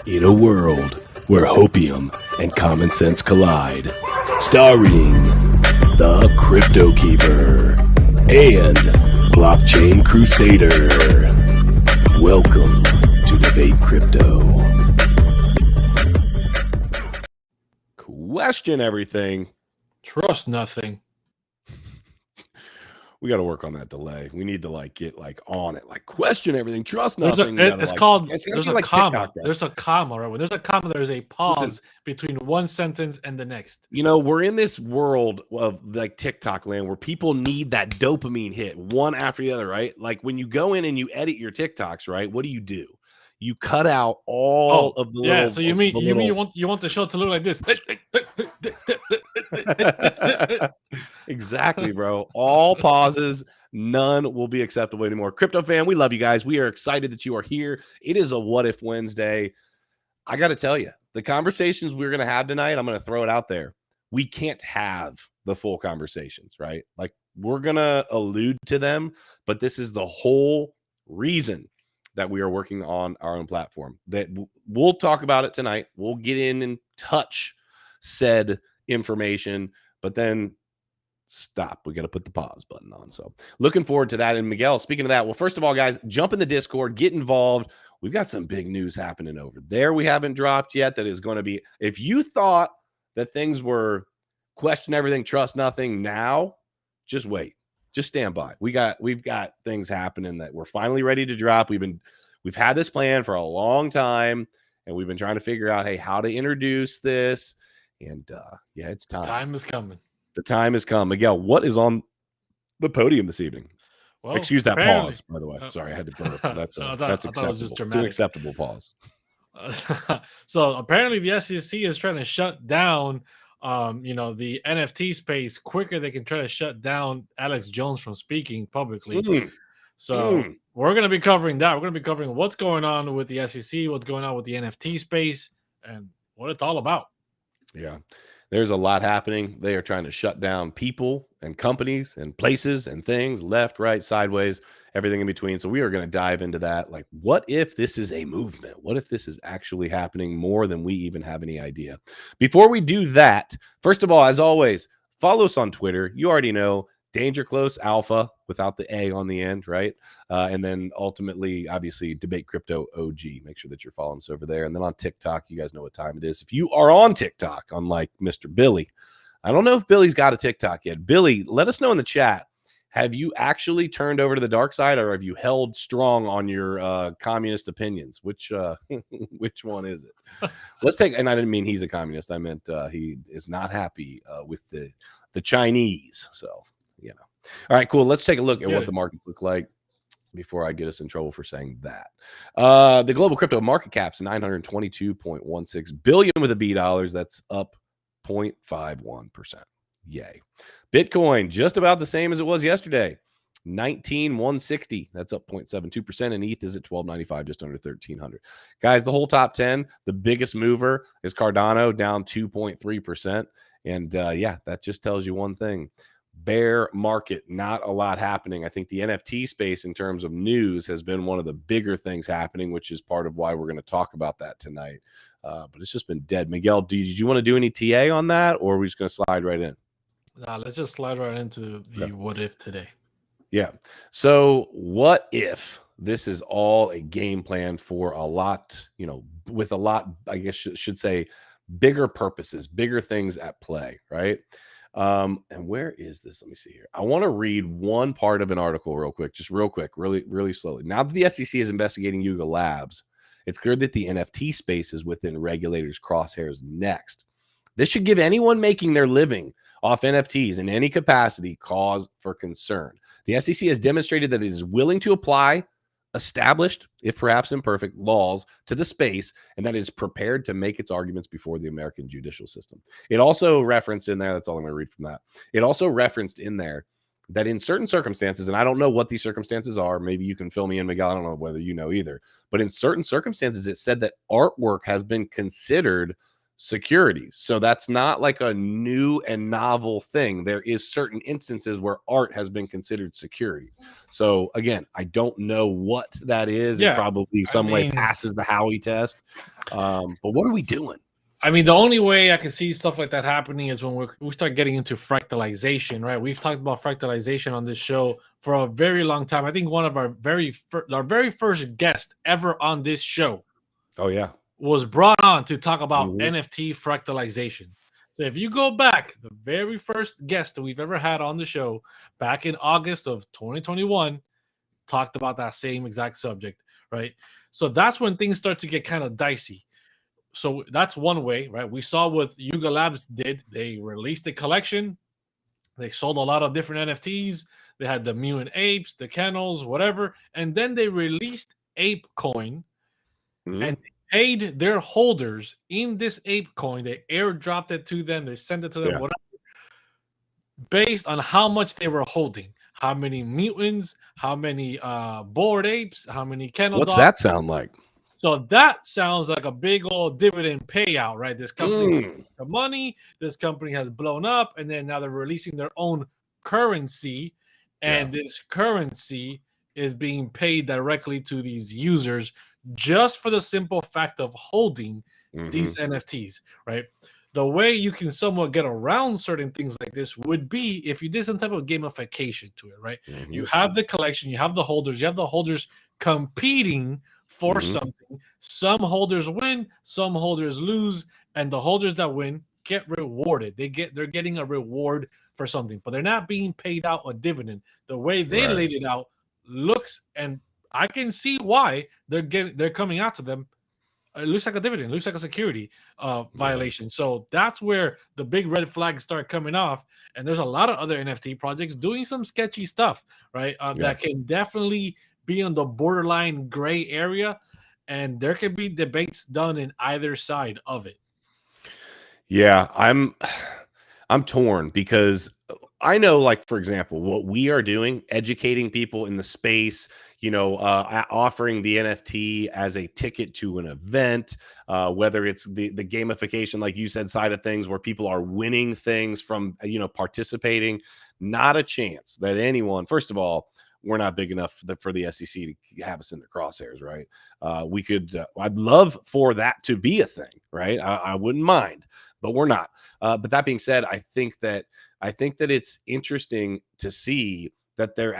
In a world where hopium and common sense collide, starring the CryptoKeeper and BlockchainCrusader. Welcome to Debate Crypto. Question everything. Trust nothing. We got to work on that delay. We need to get on it. Question everything. Trust nothing. There's a comma. TikTok, there's a comma, right? When there's a comma, there's a pause between one sentence and the next. You know, we're in this world of TikTok land where people need that dopamine hit one after the other, right? Like when you go in and you edit your TikToks, right? What do? You cut out all of the little. So you mean you want the show to look like this? Exactly, bro. All pauses, none will be acceptable anymore. Crypto fan, we love you guys. We are excited that you are here. It is a What If Wednesday. I got to tell you, the conversations we're going to have tonight, I'm going to throw it out there. We can't have the full conversations, right? We're going to allude to them, but this is the whole reason that we are working on our own platform. That we'll talk about it tonight. We'll get in and touch said information, but then stop. We got to put the pause button on. So looking forward to that. And Miguel, speaking of that, well, first of all, guys, jump in the Discord, get involved. We've got some big news happening over there. We haven't dropped yet. That is going to be, if you thought that things were question everything, trust nothing now, just wait. Just stand by. We've got things happening that we're finally ready to drop. We've had this plan for a long time, and we've been trying to figure out, hey, how to introduce this. And it's time. The time is coming. The time has come. Miguel, what is on the podium this evening? Well, excuse that pause, by the way. Sorry, I had to burp. That's acceptable. It's an acceptable pause. So apparently the SEC is trying to shut down the NFT space quicker. They can try to shut down Alex Jones from speaking publicly. We're going to be covering that. We're going to be covering what's going on with the SEC, what's going on with the NFT space, and what it's all about. Yeah, there's a lot happening. They are trying to shut down people and companies and places and things, left, right, sideways, everything in between. So we are going to dive into that. What if this is a movement? What if this is actually happening more than we even have any idea? Before we do that, first of all, as always, follow us on Twitter. You already know, Danger Close Alpha without the A on the end, right? And then ultimately, obviously, Debate Crypto OG. Make sure that you're following us over there. And then on TikTok, you guys know what time it is. If you are on TikTok, unlike Mr. Billy, I don't know if Billy's got a TikTok yet. Billy, let us know in the chat. Have you actually turned over to the dark side, or have you held strong on your communist opinions? Which one is it? Let's take, and I didn't mean he's a communist. I meant he is not happy with the Chinese. So, all right, cool. Let's take a look at what the markets look like before I get us in trouble for saying that. The global crypto market cap's $922.16 billion with a B dollars. That's up 0.51%. Yay. Bitcoin, just about the same as it was yesterday. 19,160. That's up 0.72%. And ETH is at 1295, just under 1,300. Guys, the whole top 10, the biggest mover is Cardano, down 2.3%. And that just tells you one thing. Bear market, not a lot happening. I think the NFT space in terms of news has been one of the bigger things happening, which is part of why we're going to talk about that tonight. But it's just been dead. Miguel, did you want to do any TA on that, or are we just going to slide right in? Let's just slide right into the what if today. Yeah. So what if this is all a game plan for a lot, with a lot, I guess should say, bigger purposes, bigger things at play, right? And where is this? Let me see here. I want to read one part of an article real quick, really, really slowly. Now that the SEC is investigating Yuga Labs, it's clear that the NFT space is within regulators' crosshairs next. This should give anyone making their living off NFTs in any capacity cause for concern. The SEC has demonstrated that it is willing to apply established, if perhaps imperfect, laws to the space, and that is prepared to make its arguments before the American judicial system. It also referenced in there, that's all I'm going to read from that. It also referenced in there that in certain circumstances, and I don't know what these circumstances are, maybe you can fill me in, Miguel, I don't know whether you know either, but in certain circumstances, it said that artwork has been considered securities. So that's not like a new and novel thing. There is certain instances where art has been considered securities. So again, I don't know what that is. It Yeah, probably I some way mean, passes the Howey test. But what are we doing? I mean, the only way I can see stuff like that happening is when we start getting into fractalization, right? We've talked about fractalization on this show for a very long time. I think one of our very first guest ever on this show Oh yeah. was brought on to talk about Mhm. NFT fractalization. So if you go back, the very first guest that we've ever had on the show back in August of 2021 talked about that same exact subject, right? So that's when things start to get kind of dicey. So that's one way, right? We saw what Yuga Labs did. They released a collection. They sold a lot of different NFTs. They had the mutant apes, the kennels, whatever. And then they released Ape Coin, Mhm. and paid their holders in this ape coin. They airdropped it to them. They sent it to them, Yeah. whatever, based on how much they were holding. How many mutants, how many bored apes, how many kennel What's dogs. that sound like? So that sounds like a big old dividend payout, right? This company Mm. the money, this company has blown up, and then now they're releasing their own currency, Yeah. and this currency is being paid directly to these users just for the simple fact of holding these Mhm. NFTs, right? The way you can somewhat get around certain things like this would be if you did some type of gamification to it, right? You Mhm. have the collection, you have the holders competing for Mhm. something. Some holders win, some holders lose, and the holders that win get rewarded. They're getting a reward for something, but they're not being paid out a dividend. The way they Right. laid it out looks, and I can see why they're coming out to them. It looks like a dividend, looks like a security Yeah. violation. So that's where the big red flags start coming off. And there's a lot of other NFT projects doing some sketchy stuff, right? Yeah. That can definitely be on the borderline gray area. And there can be debates done in either side of it. Yeah, I'm torn because I know, like, for example, what we are doing, educating people in the space, offering the NFT as a ticket to an event, whether it's the gamification, like you said, side of things where people are winning things from, participating. Not a chance that anyone, first of all, we're not big enough for the SEC to have us in the crosshairs, right? We could, I'd love for that to be a thing, right? I wouldn't mind, but we're not. But that being said, I think that it's interesting to see that they're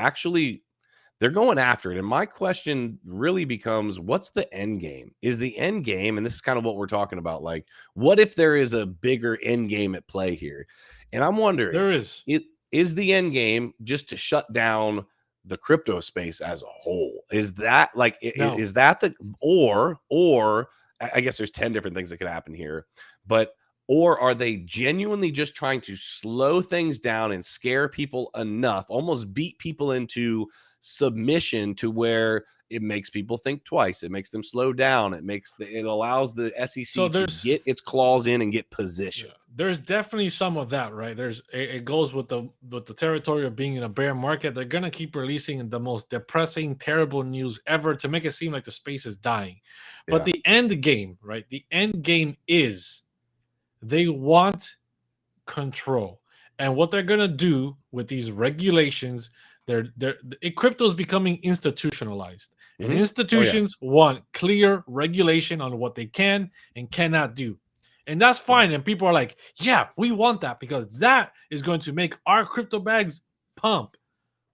going after it. And my question really becomes, what's the end game? Is the end game, and this is kind of what we're talking about, like, what if there is a bigger end game at play here? And I'm wondering, There is. it is the end game just to shut down the crypto space as a whole? Is that like No. is that the or I guess there's 10 different things that could happen here, but or are they genuinely just trying to slow things down and scare people enough, almost beat people into submission to where it makes people think twice, it makes them slow down, it allows the So SEC to get its claws in and get positioned? there's definitely some of that, right? It goes with the territory of being in a bear market. They're gonna keep releasing the most depressing, terrible news ever to make it seem like the space is dying. But Yeah. the end game, right? The end game is they want control. And what they're gonna do with these regulations, crypto is becoming institutionalized, and Mhm. Oh yeah. institutions want clear regulation on what they can and cannot do. And that's Yeah. fine. And people are like, yeah, we want that because that is going to make our crypto bags pump.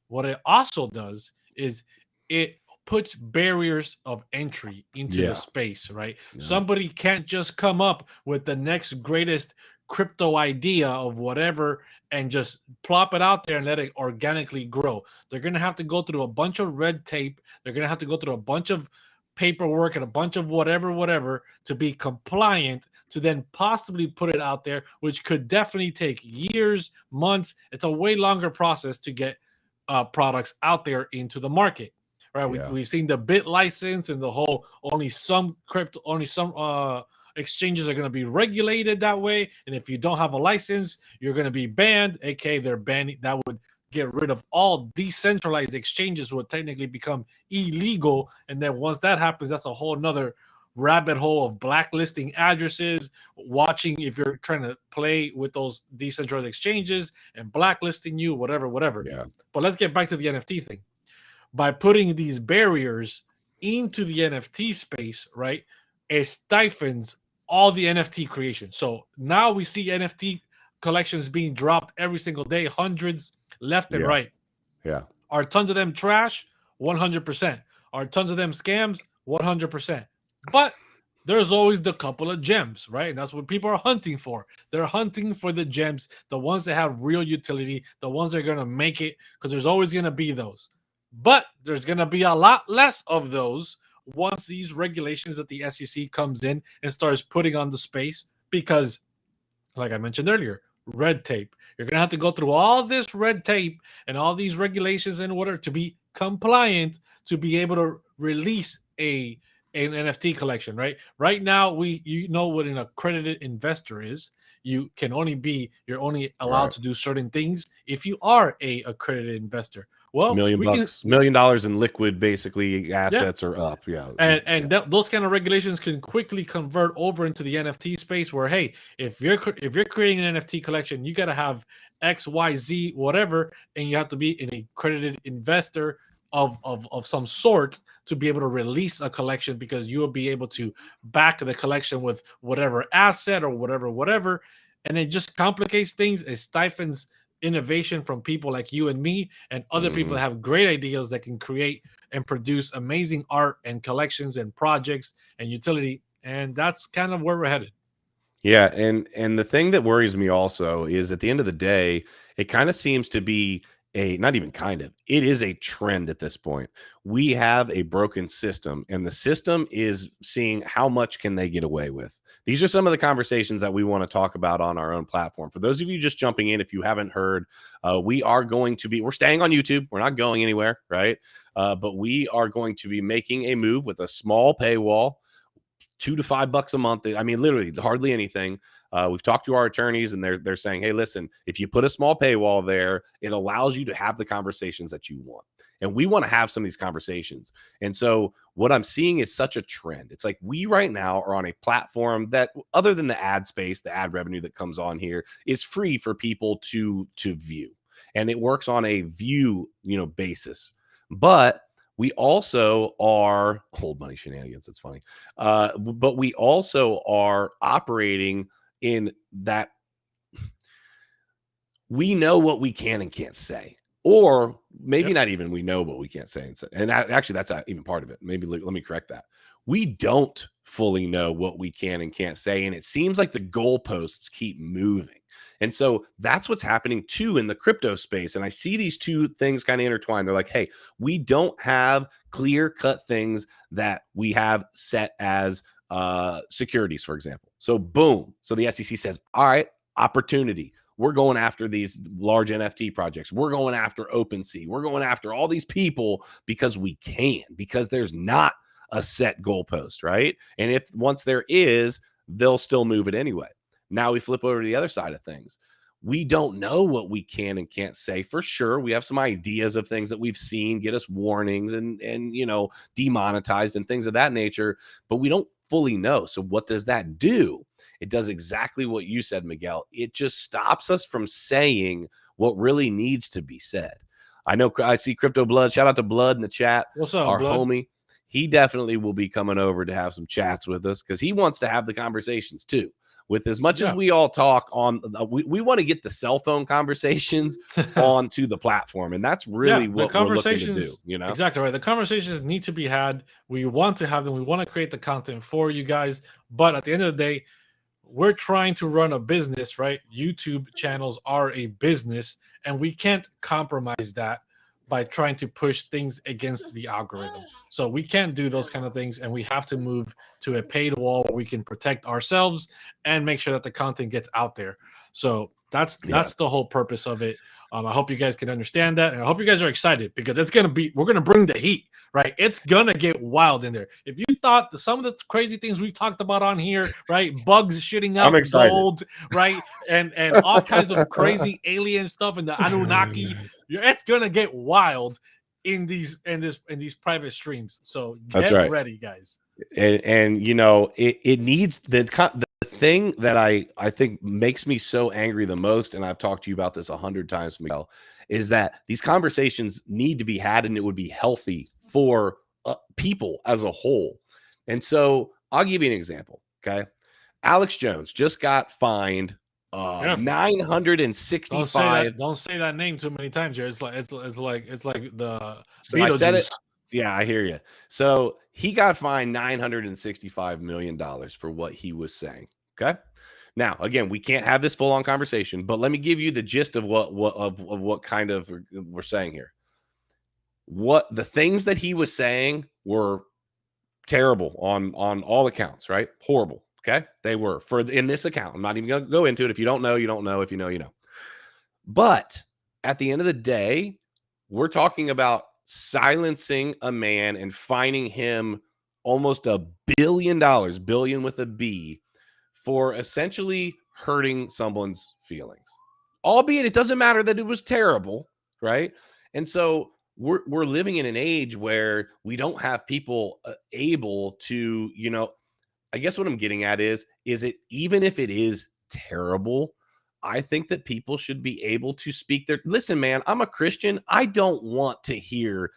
What it also does is it puts barriers of entry into the Yeah. space, right? Yeah. Somebody can't just come up with the next greatest crypto idea of whatever and just plop it out there and let it organically grow. They're going to have to go through a bunch of red tape. They're going to have to go through a bunch of paperwork and a bunch of whatever to be compliant to then possibly put it out there, which could definitely take years, months. It's a way longer process to get products out there into the market, right? Yeah. We've seen the bit license and the whole only some exchanges are going to be regulated that way, and if you don't have a license, you're going to be banned. AK, they're banning that would get rid of all decentralized exchanges, would technically become illegal, and then once that happens, that's a whole nother rabbit hole of blacklisting addresses, watching if you're trying to play with those decentralized exchanges and blacklisting you, whatever. Yeah. But let's get back to the NFT thing. By putting these barriers into the NFT space, right, it stifles all the NFT creation. So now we see NFT collections being dropped every single day, hundreds left and Yeah. right. Yeah. Are tons of them trash? 100%. Are tons of them scams? 100%. But there's always the couple of gems, right? And that's what people are hunting for. They're hunting for the gems, the ones that have real utility, the ones that are going to make it, because there's always going to be those. But there's going to be a lot less of those once these regulations that the SEC comes in and starts putting on the space, because, like I mentioned earlier, red tape. You're going to have to go through all this red tape and all these regulations in order to be compliant to be able to release an NFT collection, right? Right now, you know what an accredited investor is. You're only allowed to do certain things if you are a accredited investor. Well, $1 million in liquid, basically, assets are up. Yeah. And those kind of regulations can quickly convert over into the NFT space where, hey, if you're creating an NFT collection, you got to have X, Y, Z, whatever, and you have to be an accredited investor of some sort to be able to release a collection, because you will be able to back the collection with whatever asset or whatever. And it just complicates things. It stifles innovation from people like you and me and other people that have great ideas that can create and produce amazing art and collections and projects and utility. And that's kind of where we're headed. Yeah, and the thing that worries me also is, at the end of the day, it kind of seems to be not even kind of, it is a trend at this point. We have a broken system, and the system is seeing how much can they get away with. These are some of the conversations that we want to talk about on our own platform. For those of you just jumping in, if you haven't heard, we're staying on YouTube. We're not going anywhere, right? But we are going to be making a move with a small paywall, $2 to $5 a month. I mean, literally hardly anything. We've talked to our attorneys, and they're saying, hey, listen, if you put a small paywall there, it allows you to have the conversations that you want. And we want to have some of these conversations. And so what I'm seeing is such a trend. It's like we right now are on a platform that, other than the ad space, the ad revenue that comes on here, is free for people to view. And it works on a view, basis. But we also are old money shenanigans. It's funny. But we also are operating in that we know what we can and can't say, or maybe not even we know what we can't say. And actually, that's even part of it. Maybe let me correct that. We don't fully know what we can and can't say. And it seems like the goalposts keep moving. And so that's what's happening too in the crypto space. And I see these two things kind of intertwined. They're like, hey, we don't have clear-cut things that we have set as securities, for example. So boom. So the SEC says, all right, opportunity. We're going after these large NFT projects. We're going after OpenSea. We're going after all these people because we can, because there's not a set goalpost, right? And once there is, they'll still move it anyway. Now we flip over to the other side of things. We don't know what we can and can't say for sure. We have some ideas of things that we've seen get us warnings and demonetized and things of that nature, but we don't fully know. So what does that do? It does exactly what you said, Miguel. It just stops us from saying what really needs to be said. I see Crypto Blood. Shout out to Blood in the chat. What's up, our Blood? Homie? He definitely will be coming over to have some chats with us, because he wants to have the conversations too. With as much as we all talk on, we want to get the cell phone conversations onto the platform, and that's really what we're looking to do. Exactly right. The conversations need to be had. We want to have them. We want to create the content for you guys, but at the end of the day, we're trying to run a business, right? YouTube channels are a business, and we can't compromise that by trying to push things against the algorithm. So we can't do those kind of things, and we have to move to a paid wall where we can protect ourselves and make sure that the content gets out there. So that's the whole purpose of it. I hope you guys can understand that, and I hope you guys are excited, because we're gonna bring the heat, right? It's gonna get wild in there. If you thought some of the crazy things we've talked about on here, right? Bugs shitting out gold, right? And all kinds of crazy alien stuff and the Anunnaki, it's gonna get wild in these private streams. So That's get right. ready, guys. And you know, it needs the thing that I think makes me so angry the most, and I've talked to you about this 100 times, Miguel, is that these conversations need to be had, and it would be healthy for people as a whole. And so I'll give you an example. Okay, Alex Jones just got fined $965. Don't say that name too many times here. It's like the So I said it. Beetlejuice. Yeah, I hear you. So he got fined $965 million for what he was saying. Okay. Now, again, we can't have this full-on conversation, but let me give you the gist of what kind of we're saying here. What the things that he was saying were terrible on all accounts, right? Horrible. Okay. They were in this account. I'm not even going to go into it. If you don't know, you don't know. If you know, you know. But at the end of the day, we're talking about silencing a man and fining him almost $1 billion, billion with a B, for essentially hurting someone's feelings. Albeit it doesn't matter that it was terrible, right? And so we're living in an age where we don't have people able to, you know, I guess what I'm getting at is it, even if it is terrible, I think that people should be able to speak their, listen, man, I'm a Christian. I don't want to hear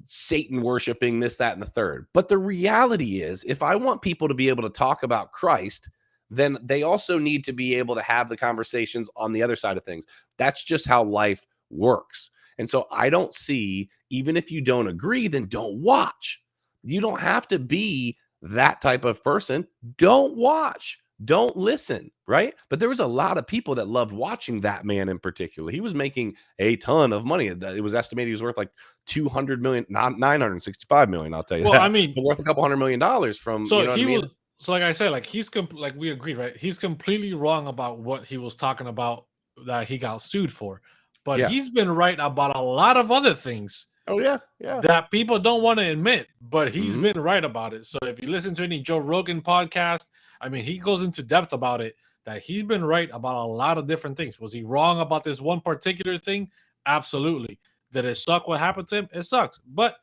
Satan worshiping this, that, and the third. But the reality is, if I want people to be able to talk about Christ, then they also need to be able to have the conversations on the other side of things. That's just how life works. And so I don't see, even if you don't agree, then don't watch. You don't have to be that type of person. Don't watch. Don't listen, right? But there was a lot of people that loved watching that man in particular. He was making a ton of money. It was estimated he was worth like 200 million, not 965 million. I'll tell you. Well, that. I mean, but worth a couple $100 million from. So you know he what I mean? was. So like I said, like like we agreed, right? He's completely wrong about what he was talking about that he got sued for, but Yeah. he's been right about a lot of other things. Oh yeah, yeah. That people don't want to admit, but he's been right about it. So if you listen to any Joe Rogan podcast, I mean, he goes into depth about it, that he's been right about a lot of different things. Was he wrong about this one particular thing? Absolutely. Did it suck what happened to him? It sucks. But,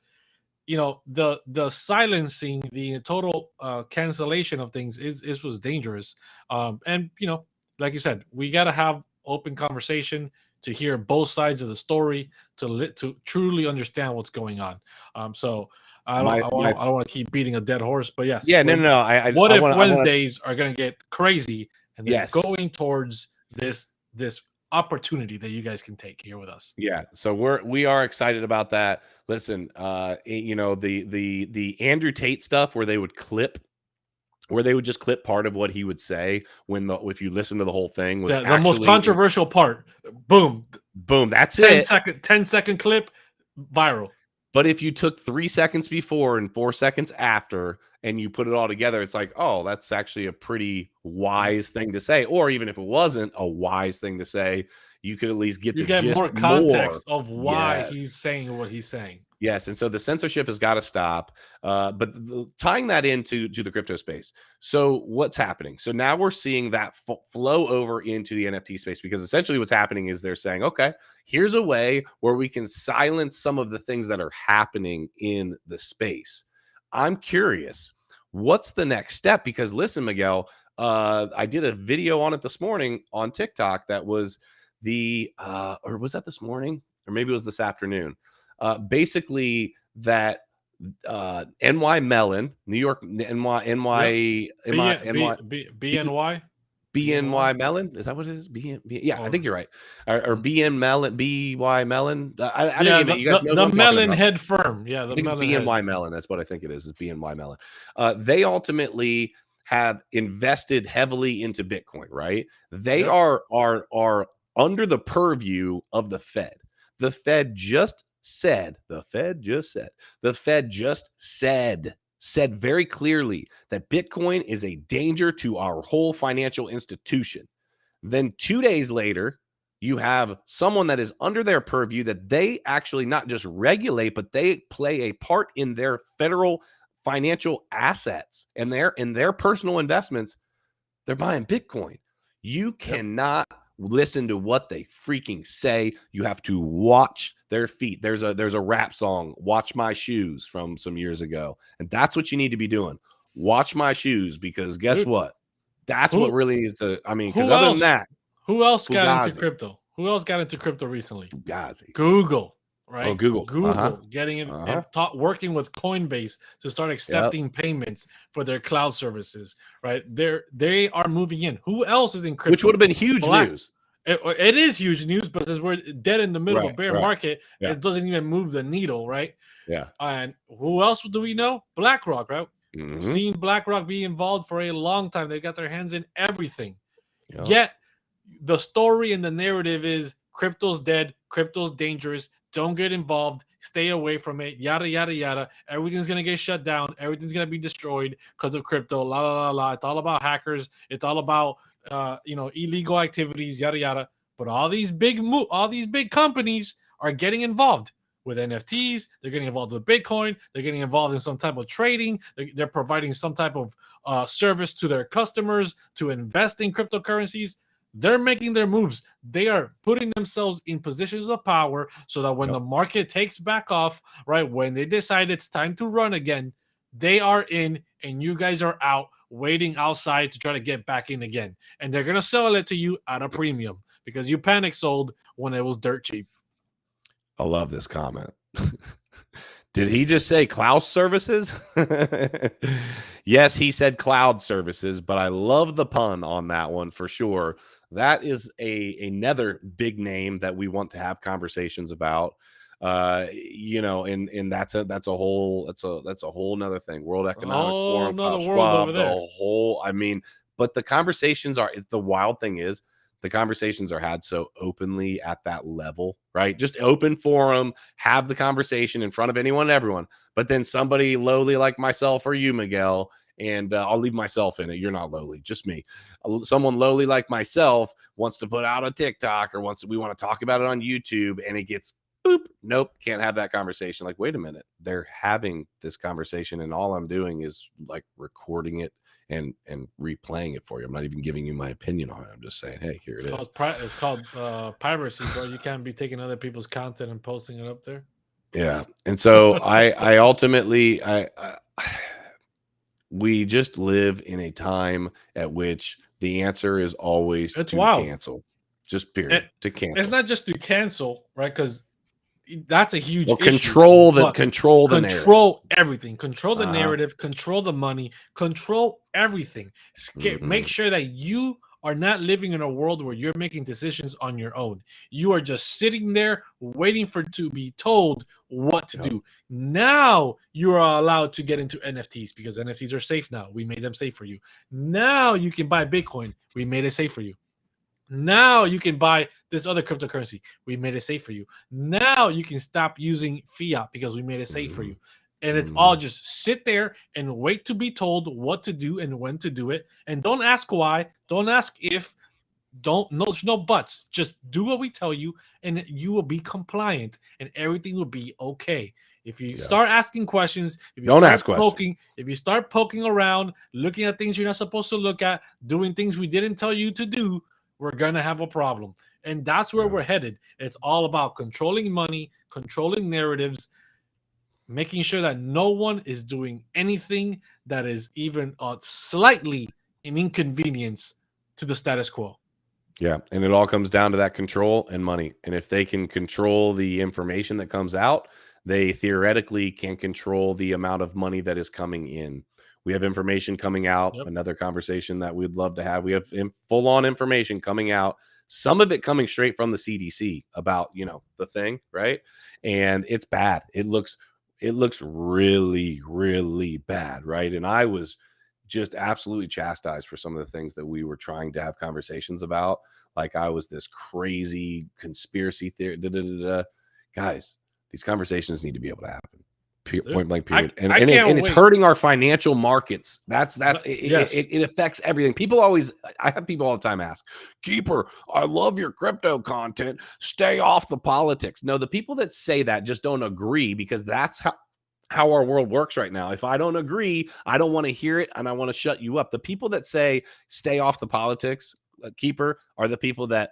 you know, the silencing, the total cancellation of things was dangerous. And, you know, like you said, we got to have open conversation to hear both sides of the story, to truly understand what's going on. So I don't want to keep beating a dead horse, but yes. Yeah, no. What if Wednesdays are going to get crazy and they're Yes. going towards this opportunity that you guys can take here with us? Yeah, so we are excited about that. Listen, you know, the Andrew Tate stuff where they would just clip part of what he would say if you listen to the whole thing was the most controversial part. Boom, that's it. 10-second clip, viral. But if you took 3 seconds before and 4 seconds after and you put it all together, it's like, oh, that's actually a pretty wise thing to say. Or even if it wasn't a wise thing to say, you could at least get more context of why he's saying what he's saying. Yes, and so the censorship has got to stop. But tying that into the crypto space. So what's happening? So now we're seeing that flow over into the NFT space, because essentially what's happening is they're saying, okay, here's a way where we can silence some of the things that are happening in the space. I'm curious, what's the next step? Because listen, Miguel, I did a video on it this morning on TikTok that was or was that this morning? Or maybe it was this afternoon. Basically that NY Mellon, New York, BNY Mellon, is that what it is? Yeah, I think you're right. Or BN Mellon, BY Mellon. I think you guys know the Mellon head firm. Yeah, I think it's BNY Mellon. That's what I think it is. It's BNY Mellon. They ultimately have invested heavily into Bitcoin, right? They are under the purview of the Fed. The Fed just said very clearly that Bitcoin is a danger to our whole financial institution. Then 2 days later, you have someone that is under their purview that they actually not just regulate, but they play a part in their federal financial assets and in their personal investments. They're buying Bitcoin. You cannot listen to what they freaking say. You have to watch their feet. There's a rap song, Watch My Shoes, from some years ago. And that's what you need to be doing. Watch my shoes, because guess Dude, what? That's what really needs to, I mean, because who other than else? that, Who else got into Fugazi. crypto? Who else got into crypto recently? Fugazi. Google, Oh, right? Google. Google getting in Uh-huh. and working with Coinbase to start accepting payments for their cloud services, right? They are moving in. Who else is in crypto? Which would have been huge news. It is huge news, but since we're dead in the middle of a bear market, it doesn't even move the needle, right? Yeah. And who else do we know? BlackRock, right? Mhm. We've seen BlackRock be involved for a long time. They got their hands in everything. Yep. Yet the story and the narrative is crypto's dead, crypto's dangerous, don't get involved, stay away from it, yada, yada, yada. Everything's going to get shut down. Everything's going to be destroyed because of crypto, la, la, la, la. It's all about hackers. It's all about, illegal activities, yada, yada. But all these big companies are getting involved with NFTs. They're getting involved with Bitcoin. They're getting involved in some type of trading. They're providing some type of service to their customers to invest in cryptocurrencies. They're making their moves. They are putting themselves in positions of power so that when the market takes back off, right, when they decide it's time to run again, they are in and you guys are out waiting outside to try to get back in again. And they're going to sell it to you at a premium because you panic sold when it was dirt cheap. I love this comment. Did he just say cloud services? Yes, he said cloud services, but I love the pun on that one for sure. That is another big name that we want to have conversations about. And that's a whole nother thing. World Economic Forum, Klaus Schwab, the whole, I mean, but the conversations are, the wild thing is, the conversations are had so openly at that level, right? Just open forum, have the conversation in front of anyone and everyone. But then somebody lowly like myself or you, Miguel, and I'll leave myself in it. You're not lowly, just me. Someone lowly like myself wants to put out a TikTok or we want to talk about it on YouTube, and it gets boop. Nope, can't have that conversation. Like, wait a minute, they're having this conversation, and all I'm doing is like recording it and replaying it for you. I'm not even giving you my opinion on it. I'm just saying, hey, here it is. It's called piracy, bro. You can't be taking other people's content and posting it up there. Yeah, and so I ultimately we just live in a time at which the answer is always to cancel. Just period. To cancel. It's not just to cancel, right? Because that's a huge issue. Control the narrative. Everything. Control the narrative. Control the money. Control everything. Make sure that you are not living in a world where you're making decisions on your own. You are just sitting there waiting to be told what to do. Now you are allowed to get into NFTs because NFTs are safe now. We made them safe for you. Now you can buy Bitcoin. We made it safe for you. Now you can buy this other cryptocurrency. We made it safe for you. Now you can stop using fiat because we made it safe for you. And it's all just sit there and wait to be told what to do and when to do it. And don't ask why. Don't ask if. There's no buts. Just do what we tell you and you will be compliant and everything will be okay. If you start asking questions, if you start poking around, looking at things you're not supposed to look at, doing things we didn't tell you to do, we're going to have a problem. And that's where we're headed. It's all about controlling money, controlling narratives, making sure that no one is doing anything that is even slightly an inconvenience to the status quo. Yeah, and it all comes down to that control and money. And if they can control the information that comes out, they theoretically can control the amount of money that is coming in. We have information coming out, another conversation that we'd love to have. We have full-on information coming out, some of it coming straight from the CDC about, the thing, right? And it's bad. It looks really, really bad, right? And I was just absolutely chastised for some of the things that we were trying to have conversations about. Like I was this crazy conspiracy theory. Guys, these conversations need to be able to happen. Point blank period. And it's hurting our financial markets. It affects everything. I have people all the time ask, Keeper, I love your crypto content. Stay off the politics. No, the people that say that just don't agree because that's how our world works right now. If I don't agree, I don't want to hear it and I want to shut you up. The people that say stay off the politics, Keeper, are the people that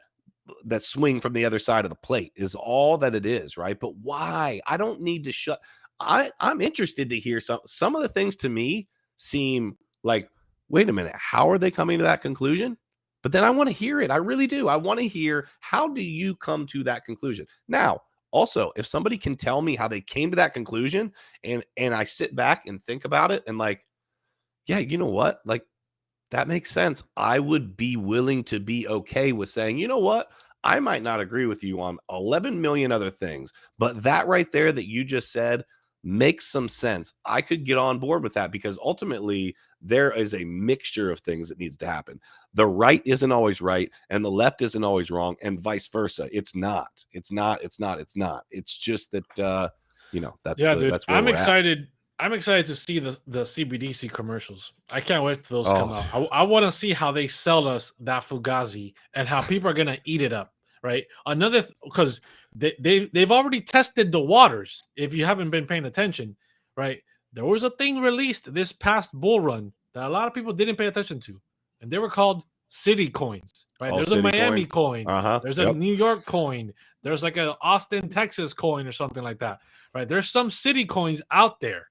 that swing from the other side of the plate is all that it is, right? But why? I don't need to shut. I'm interested to hear some of the things to me seem like, wait a minute, how are they coming to that conclusion? But then I want to hear it. I really do. I want to hear, how do you come to that conclusion? Now, also, if somebody can tell me how they came to that conclusion, and I sit back and think about it and like, yeah, you know what? Like, that makes sense. I would be willing to be okay with saying, you know what? I might not agree with you on 11 million other things, but that right there that you just said makes some sense. I could get on board with that, because ultimately there is a mixture of things that needs to happen. The right isn't always right and the left isn't always wrong, and vice versa. It's not. It's just that that's Yeah, dude. that's where I'm we're at. excited. I'm excited to see the CBDC commercials. I can't wait till those Oh. come out. I want to see how they sell us that Fugazi and how people are gonna eat it up, right? Another, because they've already tested the waters. If you haven't been paying attention, right? There was a thing released this past bull run that a lot of people didn't pay attention to, and they were called city coins, right? Oh, There's a city Miami coin. There's a Yep. New York coin. There's like a Austin, Texas coin or something like that, right? There's some city coins out there.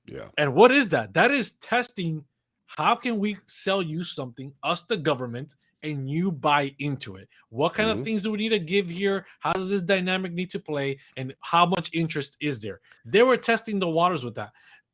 Yeah. And what is that? That is testing. How can we sell you something, us the government, and you buy into it? What kind of things do we need to give here? How does this dynamic need to play? And how much interest is there? They were testing the waters with that.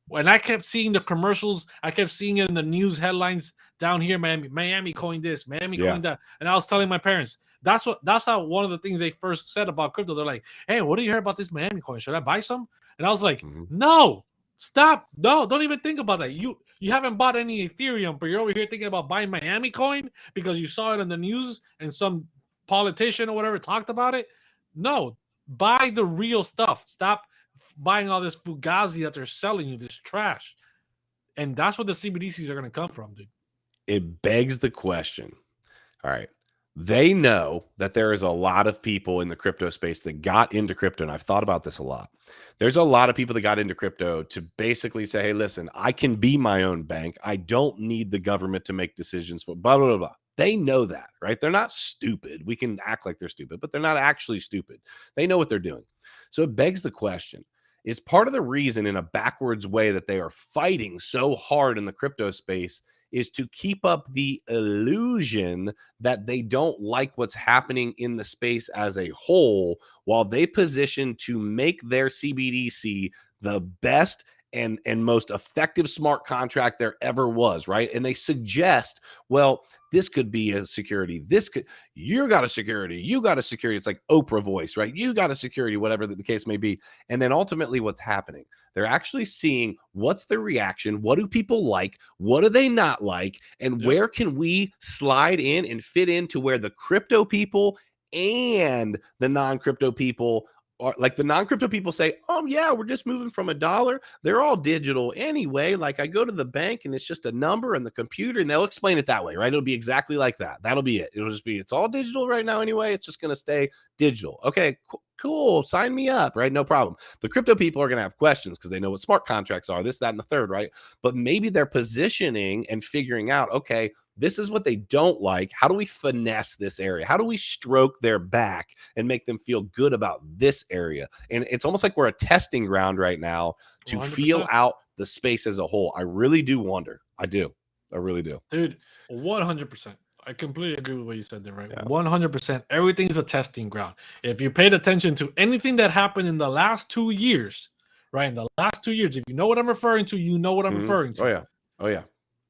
When I kept seeing the commercials, I kept seeing it in the news headlines down here, Miami coin this, Miami coin that. And I was telling my parents, that's how one of the things they first said about crypto. They're like, hey, what do you hear about this Miami coin? Should I buy some? And I was like, no. Stop. No, don't even think about that. You haven't bought any Ethereum, but you're over here thinking about buying Miami coin because you saw it in the news and some politician or whatever talked about it. No, buy the real stuff. Stop buying all this Fugazi that they're selling you, this trash. And that's what the CBDCs are going to come from, dude. It begs the question. All right. They know that there is a lot of people in the crypto space that got into crypto, and I've thought about this a lot. There's a lot of people that got into crypto to basically say, hey, listen, I can be my own bank. I don't need the government to make decisions for blah, blah, blah, blah. They know that, right? They're not stupid. We can act like they're stupid, but they're not actually stupid. They know what they're doing. So it begs the question, is part of the reason in a backwards way that they are fighting so hard in the crypto space is to keep up the illusion that they don't like what's happening in the space as a whole, while they position to make their CBDC the best and most effective smart contract there ever was, right? And they suggest, well, this could be a security. You got a security. You got a security. It's like Oprah voice, right? You got a security, whatever the case may be. And then ultimately what's happening, they're actually seeing what's the reaction. What do people like? What do they not like? And where can we slide in and fit into where the crypto people and the non-crypto people are, like the non-crypto people say, oh yeah, we're just moving from $1. They're all digital anyway. Like I go to the bank and it's just a number and the computer, and they'll explain it that way, right? It'll be exactly like that. That'll be it. It'll just be, it's all digital right now anyway. It's just going to stay digital. Okay, cool. Sign me up, right? No problem. The crypto people are going to have questions because they know what smart contracts are, this, that, and the third, right? But maybe they're positioning and figuring out, okay, this is what they don't like. How do we finesse this area? How do we stroke their back and make them feel good about this area? And it's almost like we're a testing ground right now to 100%. feel out the space as a whole. I really do wonder. I do. I really do. Dude, 100%. I completely agree with what you said there, right? 100%. Everything's a testing ground. If you paid attention to anything that happened in the last 2 years, right? In the last 2 years, if you know what I'm referring to, you know what I'm referring to. Oh, yeah. Oh, yeah.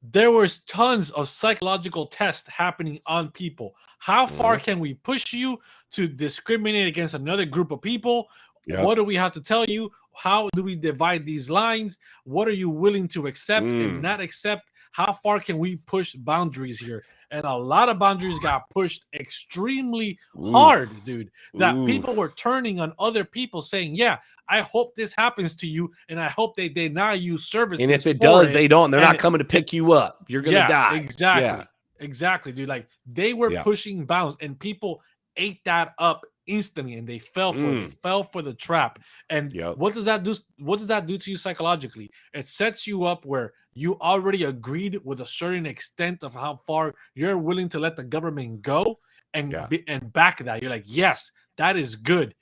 There was tons of psychological tests happening on people. How far can we push you to discriminate against another group of people? What do we have to tell you? How do we divide these lines? What are you willing to accept and not accept? How far can we push boundaries here? And a lot of boundaries got pushed extremely hard, dude. That people were turning on other people saying, yeah, I hope this happens to you, and I hope they deny you services. And if it does, they don't. They're not coming to pick you up. You're going to die. Exactly. Yeah. Exactly, dude. Like they were pushing bounds, and people ate that up instantly, and they fell for it. They fell for the trap. And what does that do? What does that do to you psychologically? It sets you up where you already agreed with a certain extent of how far you're willing to let the government go. and Yeah. and back that. You're like, yes, that is good.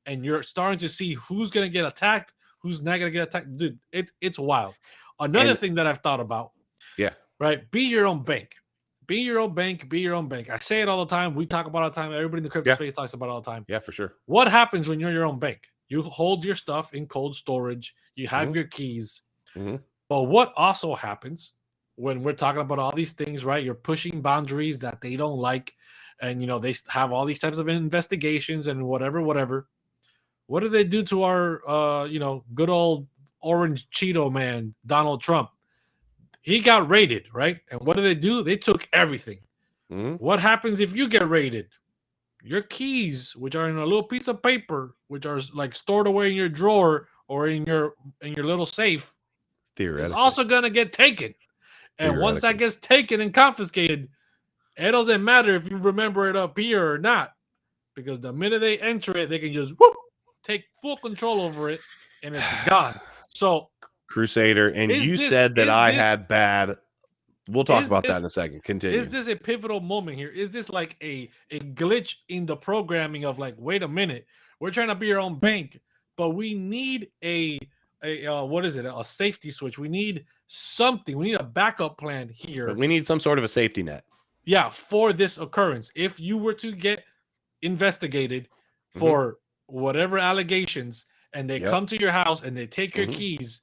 And you're starting to see who's gonna get attacked, who's not gonna get attacked. Dude, it's wild. Another And thing that I've thought about, yeah, right? Be your own bank. Be your own bank. Be your own bank. I say it all the time. We talk about it all the time. Everybody in the crypto Yeah. space talks about it all the time. yeah, for sure. What happens when you're your own bank? You hold your stuff in cold storage. You have Mhm. your keys. Mhm. But what also happens when we're talking about all these things, right? You're pushing boundaries that they don't like, and they have all these types of investigations and whatever. What do they do to our good old orange Cheeto man, Donald Trump? He got raided, right? And what do? They took everything. Mhm. What happens if you get raided? Your keys, which are in a little piece of paper, which are like stored away in your drawer or in your little safe, is Theoretically. also gonna get taken. And once that gets taken and confiscated, it doesn't matter if you remember it up here or not, because the minute they enter it, they can just take full control over it, and it's gone. So, Crusader, and is you this said that is I this had bad. We'll talk is about that this in a second. Continue. is this a pivotal moment here? Is this like a glitch in the programming of like, wait a minute, we're trying to be our own bank, but we need a what is it? A safety switch. We need something. We need a backup plan here. But we need some sort of a safety net. Yeah, for this occurrence. If you were to get investigated for whatever allegations and they come to your house and they take your keys,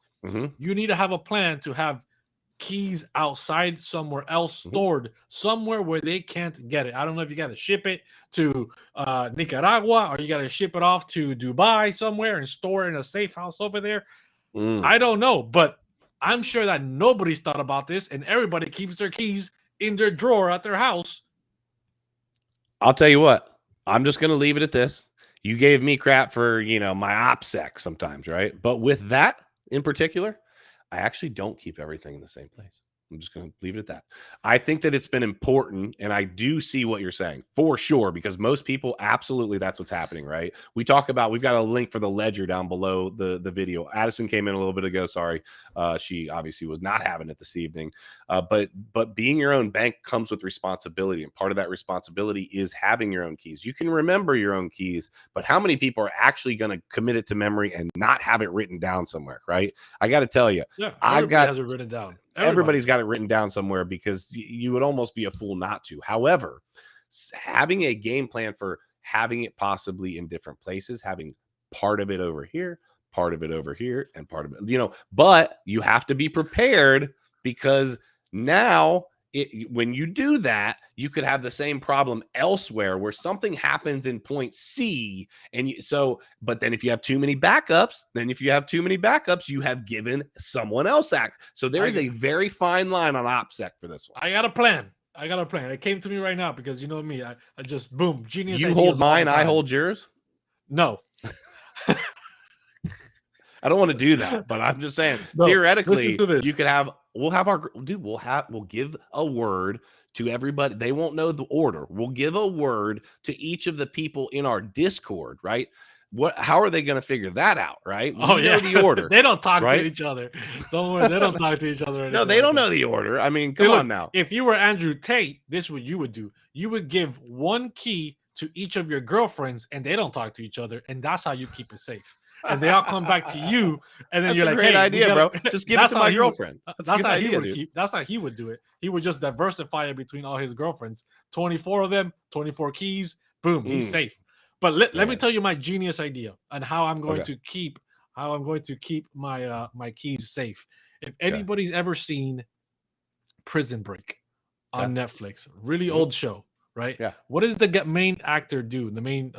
you need to have a plan to have keys outside somewhere else, stored somewhere where they can't get it. I don't know if you got to ship it to Nicaragua or you got to ship it off to Dubai somewhere and store it in a safe house over there. I don't know, but I'm sure that nobody's thought about this, and everybody keeps their keys in their drawer at their house. I'll tell you what, I'm just going to leave it at this. You gave me crap for, my OPSEC sometimes, right? But with that in particular, I actually don't keep everything in the same place. I'm just going to leave it at that. I think that it's been important, and I do see what you're saying for sure, because most people, absolutely, that's what's happening, right? We've got a link for the ledger down below the video. Addison came in a little bit ago. Sorry. She obviously was not having it this evening. But being your own bank comes with responsibility, and part of that responsibility is having your own keys. You can remember your own keys, but how many people are actually going to commit it to memory and not have it written down somewhere, right? I got to tell you, everybody has it written down. Everybody's got it written down somewhere, because you would almost be a fool not to. However, having a game plan for having it possibly in different places, having part of it over here, part of it over here, and part of it, but you have to be prepared, because now when you do that, you could have the same problem elsewhere where something happens in point C. But then if you have too many backups, you have given someone else access. So there is a very fine line on OPSEC for this one. I got a plan. It came to me right now, because you know me. I just, boom, genius. You hold mine, I hold yours? No. I don't want to do that, but I'm just saying, theoretically, you could have, we'll give a word to everybody. They won't know the order. We'll give a word to each of the people in our Discord, right? How are they going to figure that out, right? Know the order. They don't talk right? to each other. Don't worry, they don't talk to each other. No, they don't know the order. I mean, come on now. If you were Andrew Tate, this is what you would do. You would give one key to each of your girlfriends, and they don't talk to each other, and that's how you keep it safe. And they all come back to you, and then you're like, "Hey, idea, bro. Just give it to my girlfriend." That's how he would That's how he would do it. He would just diversify it between all his girlfriends. 24 of them, 24 keys. Boom, he's safe. But let me tell you my genius idea on how I'm going to keep my my keys safe. If anybody's ever seen Prison Break on Netflix, really old show. Right? Yeah. What does the main actor do? The main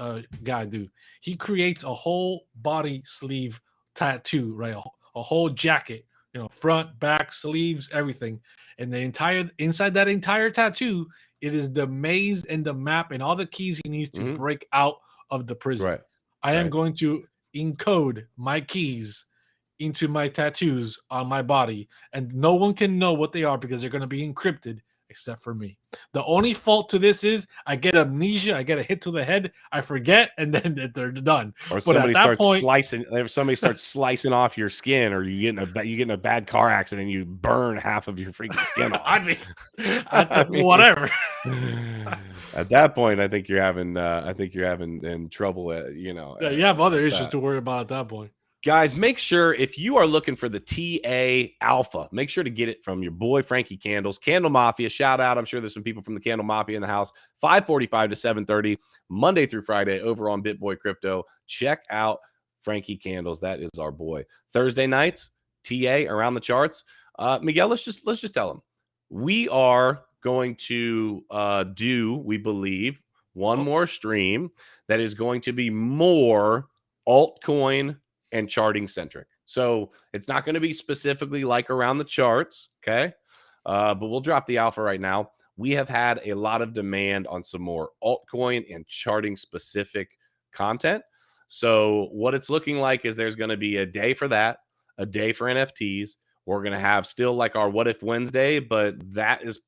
guy do? He creates a whole body sleeve tattoo, right? A whole jacket, front, back, sleeves, everything. And inside that entire tattoo, it is the maze and the map and all the keys he needs to break out of the prison. Right. I am going to encode my keys into my tattoos on my body, and no one can know what they are because they're going to be encrypted. except for me. The only fault to this is I get amnesia, I get a hit to the head, I forget, and then they're done. Or But somebody at that starts point, slicing. If somebody starts slicing off your skin, or you get in a bad car accident, and you burn half of your freaking skin off. I mean, whatever. At that point, I think you're having in trouble. Yeah, you have other issues to worry about at that point. Guys, make sure if you are looking for the TA Alpha, make sure to get it from your boy Frankie Candles, Candle Mafia. Shout out! I'm sure there's some people from the Candle Mafia in the house. 5:45 to 7:30, Monday through Friday, over on BitBoy Crypto. Check out Frankie Candles. That is our boy. Thursday nights, TA around the charts. Miguel, let's just tell him we are going to do, we believe, one more stream that is going to be more altcoin and charting centric. So it's not going to be specifically like around the charts, okay? But we'll drop the alpha right now. We have had a lot of demand on some more altcoin and charting specific content. So what it's looking like is there's going to be a day for that, a day for NFTs. We're going to have still like our What If Wednesday, but that is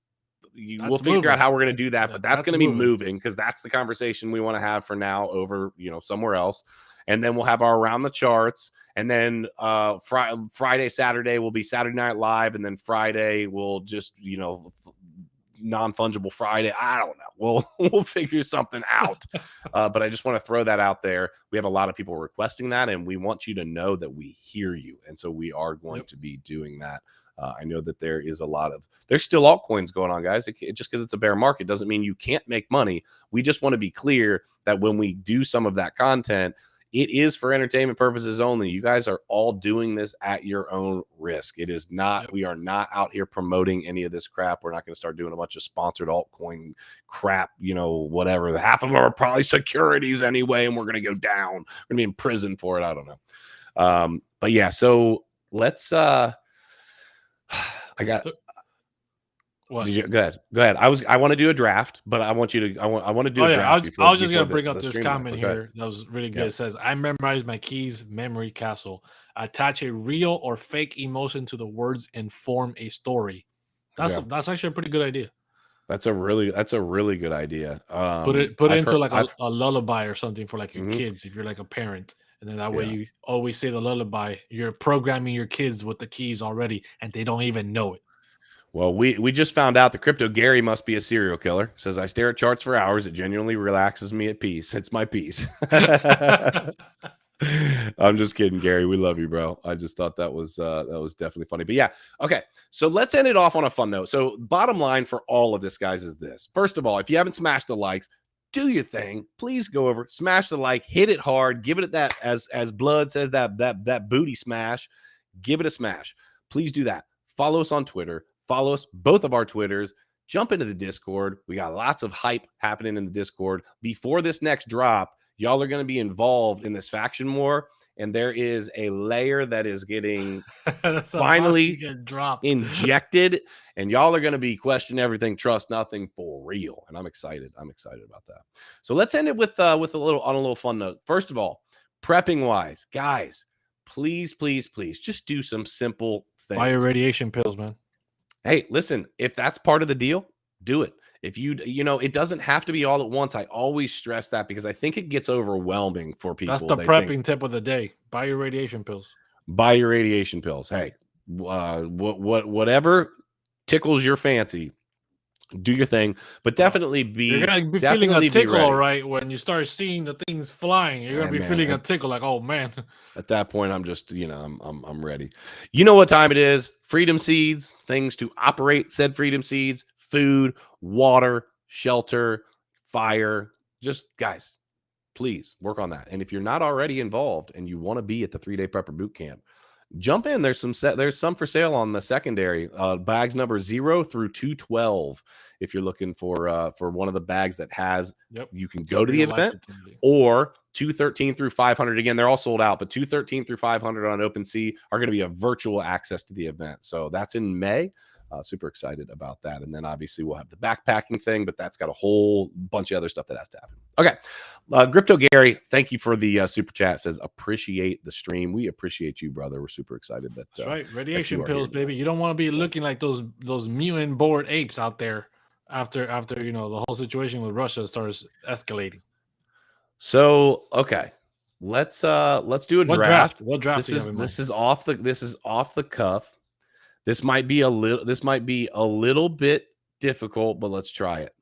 we'll figure out how we're going to do that, but that's going to be moving because that's the conversation we want to have for now over, somewhere else. And then we'll have our Around the Charts. And then Friday, Saturday will be Saturday Night Live. And then Friday will just, non-fungible Friday. I don't know. We'll figure something out. But I just want to throw that out there. We have a lot of people requesting that, and we want you to know that we hear you. And so we are going to be doing that. I know that there's still altcoins going on, guys. Just because it's a bear market doesn't mean you can't make money. We just want to be clear that when we do some of that content, it is for entertainment purposes only. You guys are all doing this at your own risk. It is not, we are not out here promoting any of this crap. We're not going to start doing a bunch of sponsored altcoin crap, whatever. Half of them are probably securities anyway, and we're going to go down. We're going to be in prison for it. I don't know. But yeah, so let's, I got, what? Go ahead. I want to do a draft, but I want you to. I want to do a draft. I was just gonna bring up this comment here. That was really good. Yeah. It says, "I memorize my keys, memory castle. Attach a real or fake emotion to the words and form a story." That's actually a pretty good idea. That's a really good idea. Put it into like a lullaby or something for like your kids if you're like a parent, and then that way you always say the lullaby. You're programming your kids with the keys already, and they don't even know it. Well, we just found out the Crypto Gary must be a serial killer. Says, I stare at charts for hours. It genuinely relaxes me at peace. It's my peace. I'm just kidding, Gary. We love you, bro. I just thought that was definitely funny. But yeah, okay. So let's end it off on a fun note. So bottom line for all of this, guys, is this. First of all, if you haven't smashed the likes, do your thing. Please go over, smash the like, hit it hard, give it that as Blood says that booty smash. Give it a smash. Please do that. Follow us on Twitter. Follow us, both of our Twitters. Jump into the Discord. We got lots of hype happening in the Discord. Before this next drop, y'all are going to be involved in this faction war, and there is a layer that is getting finally injected, and y'all are going to be question everything, trust nothing for real. And I'm excited. I'm excited about that. So let's end it with a little fun note. First of all, prepping wise, guys, please just do some simple things. Buy your radiation pills, man. Hey, listen, if that's part of the deal, do it. If it doesn't have to be all at once. I always stress that because I think it gets overwhelming for people. That's the prepping tip of the day. Buy your radiation pills. Buy your radiation pills. Hey, whatever tickles your fancy, do your thing. But definitely you're gonna be feeling a tickle, all right, when you start seeing the things flying. You're gonna be feeling a tickle, like, oh man. At that point, I'm just, I'm ready. You know what time it is? Freedom seeds, things to operate said freedom seeds, food, water, shelter, fire. Just guys, please work on that. And if you're not already involved and you want to be at the 3-day prepper boot camp, jump in. There's some for sale on the secondary bags number 0 through 212. If you're looking for one of the bags that has, you can go to the event, or 213 through 500. Again, they're all sold out, but 213 through 500 on OpenSea are going to be a virtual access to the event. So that's in May. Super excited about that. And then obviously we'll have the backpacking thing, but that's got a whole bunch of other stuff that has to happen. Okay. Crypto Gary, thank you for the super chat. Says appreciate the stream. We appreciate you, brother. We're super excited that that's right. Radiation pills, baby. You don't want to be looking like those mutant bored apes out there after you know the whole situation with Russia starts escalating. So okay, let's do a draft. What draft? This is off the cuff. This might be a little bit difficult, but let's try it.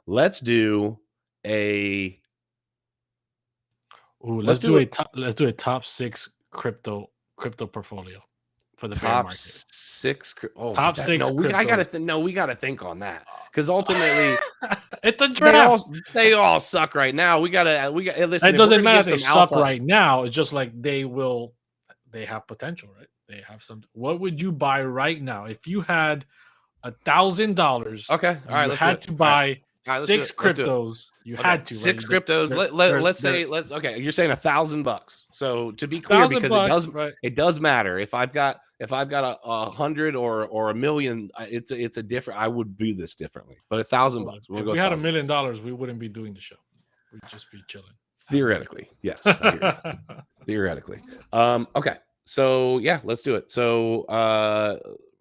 Let's do a let's do a top 6 crypto portfolio for the top market. 6. Top 6. No, we got to think on that because ultimately it's a draft. They all suck right now. We got listen. It doesn't matter if they suck right now. It's just like they have potential, right? They have some. What would you buy right now if you had $1,000? Okay, all right. You had to buy 6 cryptos. You had to 6 cryptos. Let's say okay. You're saying $1,000. So to be clear, because it does matter if I've got 100 or $1 million. It's a different. I would do this differently. But $1,000. If we had $1 million, we wouldn't be doing the show. We'd just be chilling. Theoretically, yes. Theoretically. Okay. So yeah, let's do it. So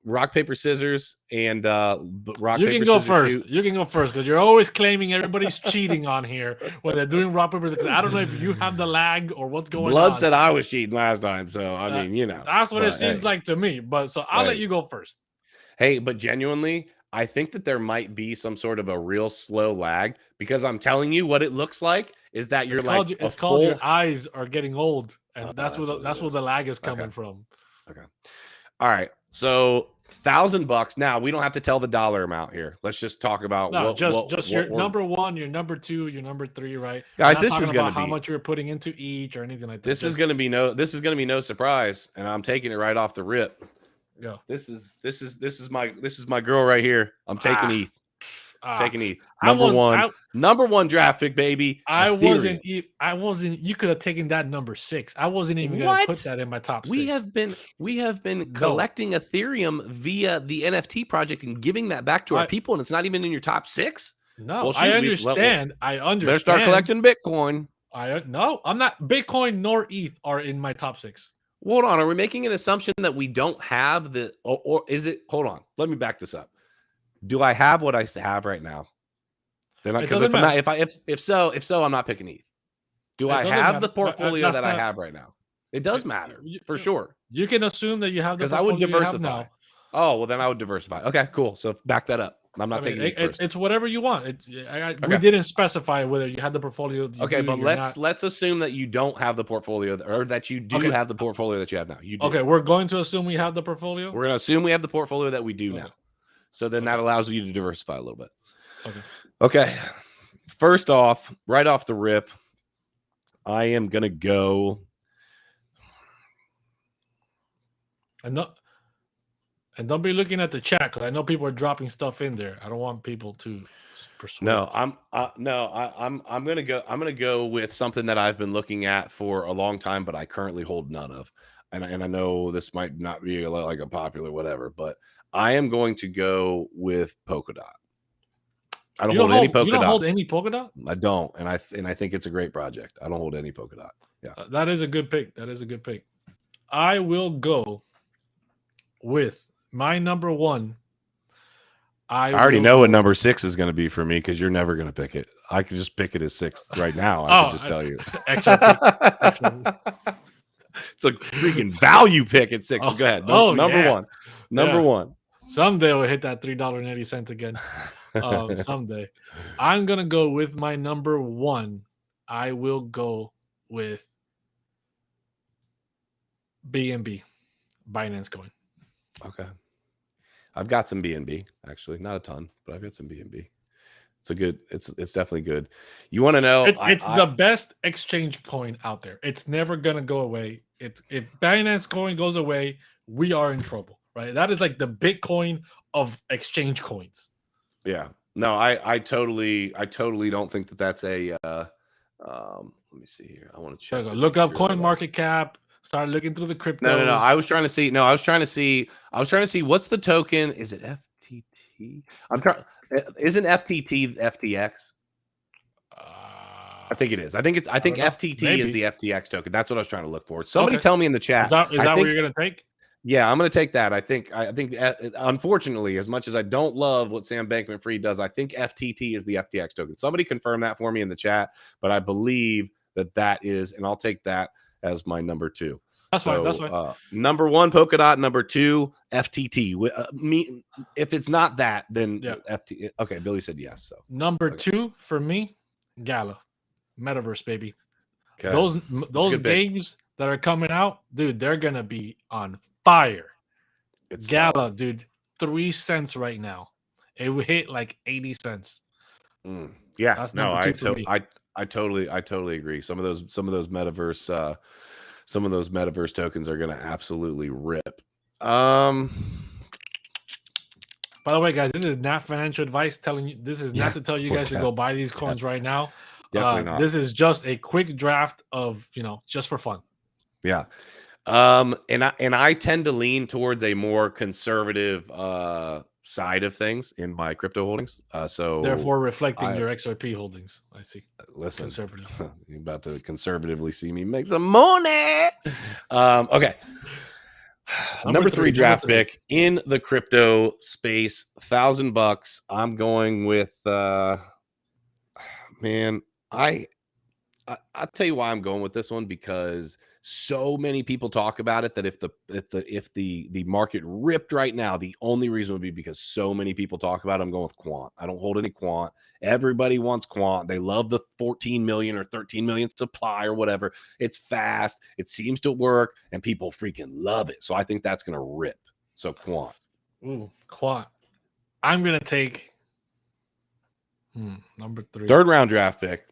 rock, paper, scissors, and rock. You paper, can go scissors, first. shoot. You can go first because you're always claiming everybody's cheating on here when they're doing rock, paper, scissors. I don't know if you have the lag or what's going on. Blood said I was cheating last time, so I mean, you know, that's what it seems like to me. But so I'll let you go first. Hey, but genuinely, I think that there might be some sort of a real slow lag because I'm telling you what it looks like is that you're it's called your eyes are getting old, and that's where the lag is coming from. Okay. All right. So $1,000. Now we don't have to tell the dollar amount here. Let's just talk about just your number 1, your number 2, your number 3, right? Guys, this is going to be how much you're putting into each or anything like that. This is going to be no surprise, and I'm taking it right off the rip. Yeah. This is my girl right here. I'm taking ETH. Taking ETH. Number one draft pick, baby. I wasn't. You could have taken that number 6. I wasn't even going to put that in my top 6. We have been collecting Ethereum via the NFT project and giving that back to our people, and it's not even in your top 6. No, well, I understand. Better start collecting Bitcoin. No, I'm not. Bitcoin nor ETH are in my top 6. Hold on. Are we making an assumption that we don't have the, or is it? Hold on. Let me back this up. Do I have what I have right now? Then because if so, I'm not picking ETH. Do I have the portfolio that I have right now? It does matter for sure. You can assume that you have the because I would diversify. Oh well, then I would diversify. Okay, cool. So back that up. I'm not taking ETH first. It's whatever you want. We didn't specify whether you had the portfolio. Okay, but let's assume that you don't have the portfolio, or that you do have the portfolio that you have now. You do. Okay, we're going to assume we have the portfolio. We're going to assume we have the portfolio that we do now. So then that allows you to diversify a little bit. Okay. First off, right off the rip, I am going to go. And don't be looking at the chat because I know people are dropping stuff in there. I don't want people to persuade. No, I'm going to go. I'm going to go with something that I've been looking at for a long time, but I currently hold none of. And I know this might not be like a popular whatever, but I am going to go with Polkadot. I don't hold any Polkadot. You don't hold any Polkadot? I don't, and I think it's a great project. I don't hold any Polkadot. Yeah, that is a good pick. I will go with my number 1. I already know what number 6 is going to be for me because you're never going to pick it. I could just pick it as 6th right now. I can just tell you. It's a freaking value pick at 6. Go ahead. Number 1. Number 1. Someday we'll hit that $3.80 again. Someday. I'm going to go with my number 1. I will go with BNB, Binance Coin. Okay. I've got some BNB, actually. Not a ton, but I've got some BNB. It's definitely good. You want to know? It's the best exchange coin out there. It's never going to go away. If Binance Coin goes away, we are in trouble, right? That is like the Bitcoin of exchange coins. Yeah. No, I totally don't think that that's a let me see here. I want to check. Look up CoinMarketCap. Start looking through the cryptos. No. I was trying to see. No, I was trying to see what's the token. Is it FTT? I'm trying. Isn't FTT FTX? I think it is. I think FTT is the FTX token. That's what I was trying to look for. Somebody tell me in the chat. Is that what you're gonna take? Yeah, I'm going to take that. I think, unfortunately, as much as I don't love what Sam Bankman-Fried does, I think FTT is the FTX token. Somebody confirm that for me in the chat, but I believe that is, and I'll take that as my number 2. That's fine. That's fine. Number 1, Polkadot. Number 2, FTT. If it's not that, then FT. Okay, Billy said yes. So number 2 for me, Gala, Metaverse, baby. Okay. Those games that are coming out, dude, they're gonna be on fire. It's Gala, dude, 3 cents right now. It would hit like 80 cents. Yeah, that's I totally agree. Some of those metaverse tokens are gonna absolutely rip. By the way, guys, this is not financial advice. This is not to tell you guys to go buy these coins right now. Definitely not. This is just a quick draft of just for fun. Yeah. And I tend to lean towards a more conservative side of things in my crypto holdings. So therefore reflecting your XRP holdings. I see. Listen, conservative. You're about to conservatively see me make some money. Okay. Number 3 draft pick in the crypto space, $1,000. I'm going with man, I'll tell you why I'm going with this one, because so many people talk about it that if the market ripped right now, the only reason would be because so many people talk about it. I'm going with quant. I don't hold any quant. Everybody wants quant. They love the 14 million or 13 million supply or whatever. It's fast. It seems to work, and people freaking love it. So I think that's going to rip. So quant. Ooh, quant. I'm going to take number 3. 3rd round draft pick.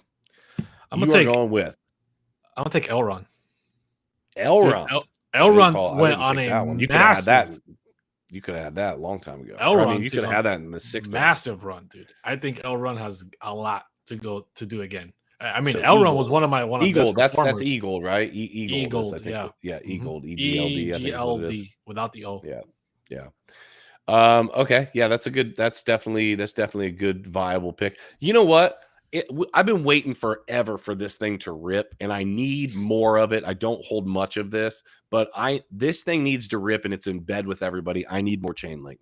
I'm going to take Elrond. Elrond went on a massive. You could have had that a long time ago. Elrond, you could have had that in the 6th massive run, dude. I think Elrond has a lot to do again. I mean, Elrond was one of Eagle. Best that's Eagle, right? Eagle. Yeah, Eagle. EGLD without the O. Yeah. Okay. Yeah, that's definitely a good viable pick. You know what? I've been waiting forever for this thing to rip, and I need more of it. I don't hold much of this, but this thing needs to rip, and it's in bed with everybody. I need more Chainlink.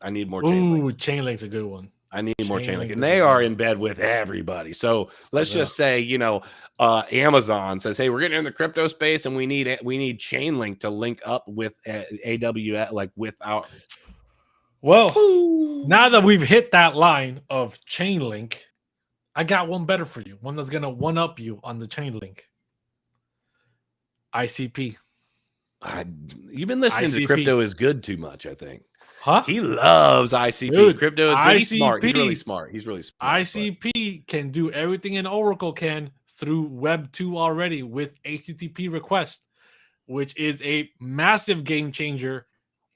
Chainlink's a good one. I need more Chainlink, and they are in bed with everybody. So let's just say, Amazon says, "Hey, we're getting in the crypto space, and we need Chainlink to link up with AWS, like with our." Well, now that we've hit that line of Chainlink, I got one better for you. One that's gonna one up you on the Chainlink. ICP. You've been listening to Crypto is Good too much, I think. Huh? He loves ICP. Dude, Crypto is good. He's smart. He's really smart. ICP can do everything an Oracle can through Web 2 already with HTTP request, which is a massive game changer.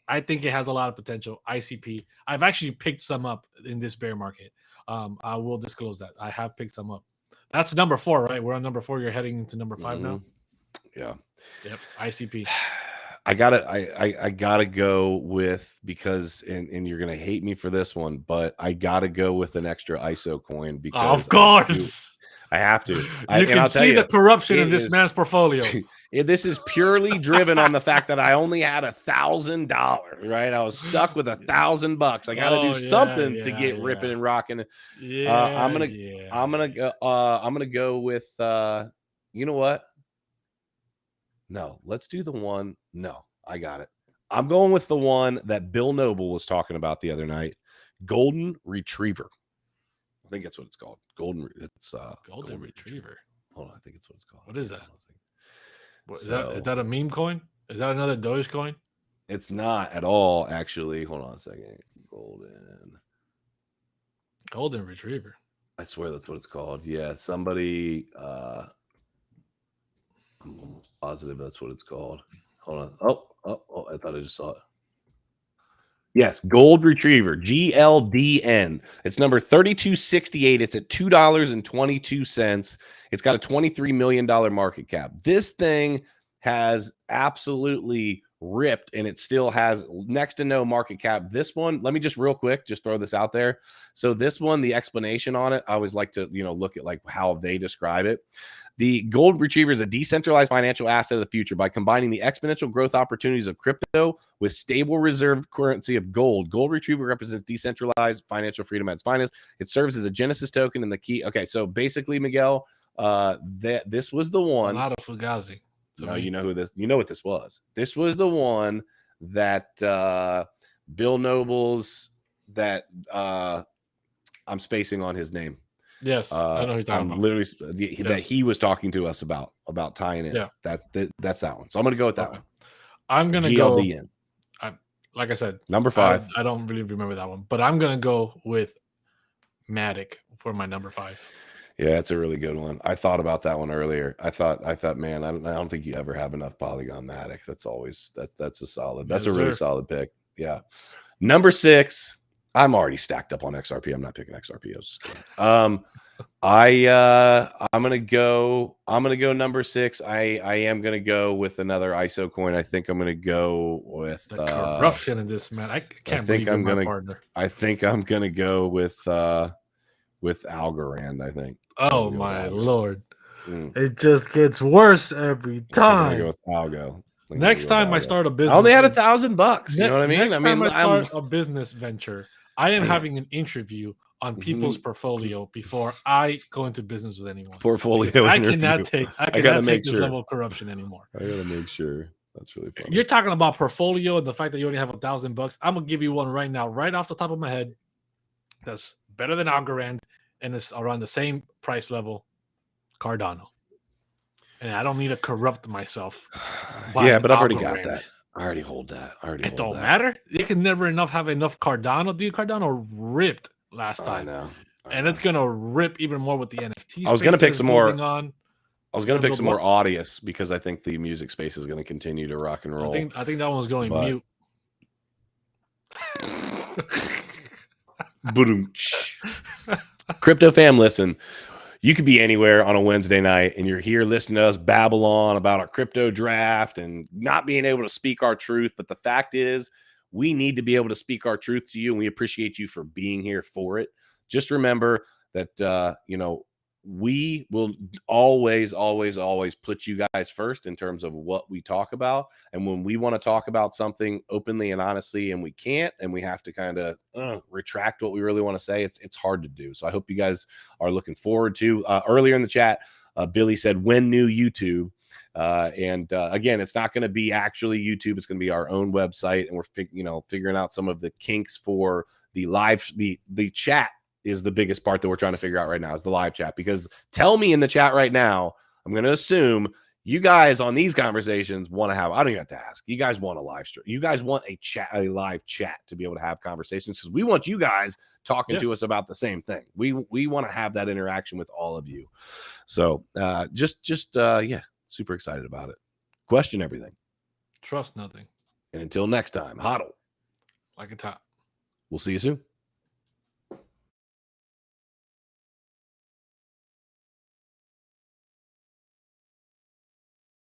I think it has a lot of potential. ICP. I've actually picked some up in this bear market. I will disclose that. I have picked some up. That's number 4, right? We're on number 4. You're heading into number 5 now. Yeah. Yep. ICP. I gotta go with, because and you're gonna hate me for this one, but I gotta go with an extra ISO coin, because of course I have to. You can see the corruption in this man's portfolio. This is purely driven on the fact that I only had $1,000, right? I was stuck with $1,000. I got to do something to get ripping and rocking. I'm gonna go with. You know what? No, let's do the one. No, I got it. I'm going with the one that Bill Noble was talking about the other night. Golden Retriever. I think that's what it's called. Golden Retriever. Hold on, I think it's what it's called. What is that? Is that a meme coin? Is that another Doge coin? It's not at all, actually. Hold on a second. Golden Retriever. I swear that's what it's called. Yeah, somebody. I'm almost positive that's what it's called. Hold on. Oh! I thought I just saw it. Yes, Gold Retriever, GLDN. It's number 3268. It's at $2.22. It's got a $23 million market cap. This thing has absolutely ripped, and it still has next to no market cap. This one, let me just real quick just throw this out there. So this one, the explanation on it, I always like to look at like how they describe it. The gold retriever is a decentralized financial asset of the future. By combining the exponential growth opportunities of crypto with stable reserve currency of gold, gold retriever represents decentralized financial freedom at its finest. It serves as a genesis token and the key. Okay, so basically, Miguel, this was the one. A lot of Fugazi. No, you know what this was. This was the one that Bill Nobles, that I'm spacing on his name. Yes, I know who you're talking about. Literally that he was talking to us about tying in. Yeah, that's that one. So I'm gonna go with that one. I'm gonna GLDN. Like I said, number 5. I don't really remember that one, but I'm gonna go with Matic for my number 5. Yeah, that's a really good one. I thought about that one earlier. I thought, man, I don't think you ever have enough Polygon Matic. That's a solid. That's a really solid pick. Yeah. Number 6. I'm already stacked up on XRP. I'm not picking XRP. I was just kidding. I'm gonna go number 6. I am gonna go with another ISO coin. I think I'm gonna go with the corruption in this, man. I can't believe I'm my partner. I think I'm gonna go with Algorand, I think. Oh my lord. It just gets worse every time. I'm gonna go with Algo. Next time I start a business, I only had $1,000. You know what I mean? Next time I start a business venture, I am having an interview on people's portfolio before I go into business with anyone. Portfolio I interview. cannot take this level of corruption anymore. I gotta make sure. That's really funny. You're talking about portfolio and the fact that you only have $1,000. I'm gonna give you one right now, right off the top of my head. That's better than Algorand, and it's around the same price level. Cardano. And I don't need to corrupt myself. Yeah, but I've already got that. I already hold that. It don't matter. You can never have enough Cardano. Dude, Cardano ripped last time. I know. It's gonna rip even more with the NFTs. I was gonna pick some more. I was gonna pick some more Audius because I think the music space is gonna continue to rock and roll. I think that one's going mute. Crypto fam, listen. You could be anywhere on a Wednesday night and you're here listening to us babble on about our crypto draft and not being able to speak our truth. But the fact is, we need to be able to speak our truth to you, and we appreciate you for being here for it. Just remember that, we will always put you guys first in terms of what we talk about. And when we want to talk about something openly and honestly, and we can't, and we have to kind of retract what we really want to say, it's hard to do. So I hope you guys are looking forward to earlier in the chat. Billy said, when new YouTube. Again, it's not going to be actually YouTube. It's going to be our own website. And we're figuring out some of the kinks for the live, the chat is the biggest part that we're trying to figure out right now, is the live chat. Because tell me in the chat right now, I'm going to assume you guys on these conversations want to have, I don't even have to ask, you guys want a live stream. You guys want a live chat to be able to have conversations, because we want you guys talking to us about the same thing. We want to have that interaction with all of you. So super excited about it. Question everything. Trust nothing. And until next time, hodl like a top. We'll see you soon.